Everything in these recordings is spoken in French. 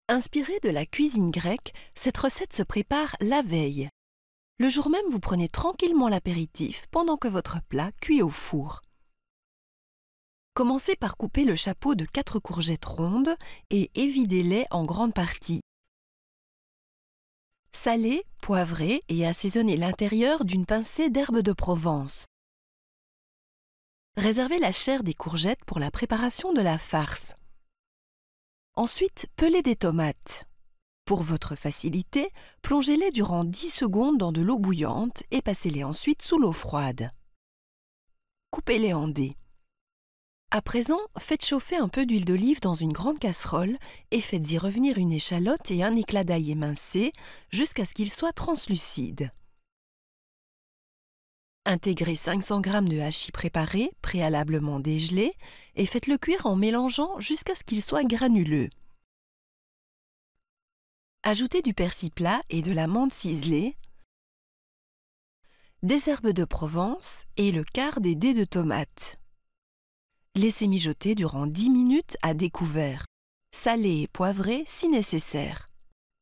Inspirée de la cuisine grecque, cette recette se prépare la veille. Le jour même, vous prenez tranquillement l'apéritif pendant que votre plat cuit au four. Commencez par couper le chapeau de 4 courgettes rondes et évidez-les en grande partie. Salez, poivrez et assaisonnez l'intérieur d'une pincée d'herbes de Provence. Réservez la chair des courgettes pour la préparation de la farce. Ensuite, pelez des tomates. Pour votre facilité, plongez-les durant 10 secondes dans de l'eau bouillante et passez-les ensuite sous l'eau froide. Coupez-les en dés. À présent, faites chauffer un peu d'huile d'olive dans une grande casserole et faites-y revenir une échalote et un éclat d'ail émincé jusqu'à ce qu'ils soient translucides. Intégrez 500 g de hachis préparé, préalablement dégelé, et faites-le cuire en mélangeant jusqu'à ce qu'il soit granuleux. Ajoutez du persil plat et de la menthe ciselée, des herbes de Provence et le quart des dés de tomates. Laissez mijoter durant 10 minutes à découvert. Salez et poivrez si nécessaire.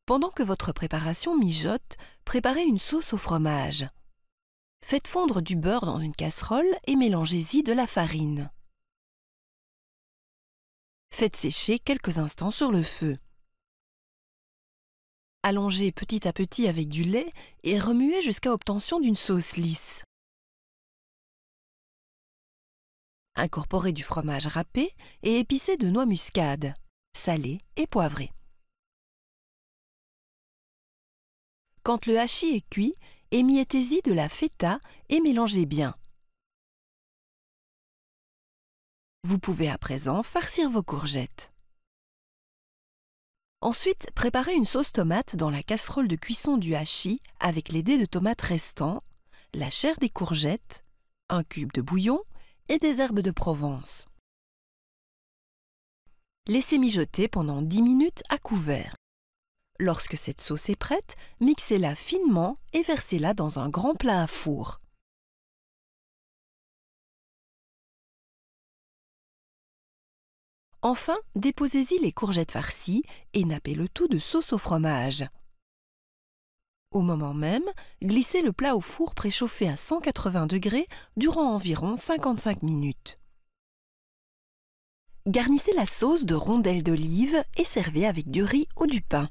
Pendant que votre préparation mijote, préparez une sauce au fromage. Faites fondre du beurre dans une casserole et mélangez-y de la farine. Faites sécher quelques instants sur le feu. Allongez petit à petit avec du lait et remuez jusqu'à obtention d'une sauce lisse. Incorporez du fromage râpé et épicez de noix muscade, salé et poivré. Quand le hachis est cuit, émiettez-y de la feta et mélangez bien. Vous pouvez à présent farcir vos courgettes. Ensuite, préparez une sauce tomate dans la casserole de cuisson du hachis avec les dés de tomates restants, la chair des courgettes, un cube de bouillon et des herbes de Provence. Laissez mijoter pendant 10 minutes à couvert. Lorsque cette sauce est prête, mixez-la finement et versez-la dans un grand plat à four. Enfin, déposez-y les courgettes farcies et nappez le tout de sauce au fromage. Au moment même, glissez le plat au four préchauffé à 180 degrés durant environ 55 minutes. Garnissez la sauce de rondelles d'olive et servez avec du riz ou du pain.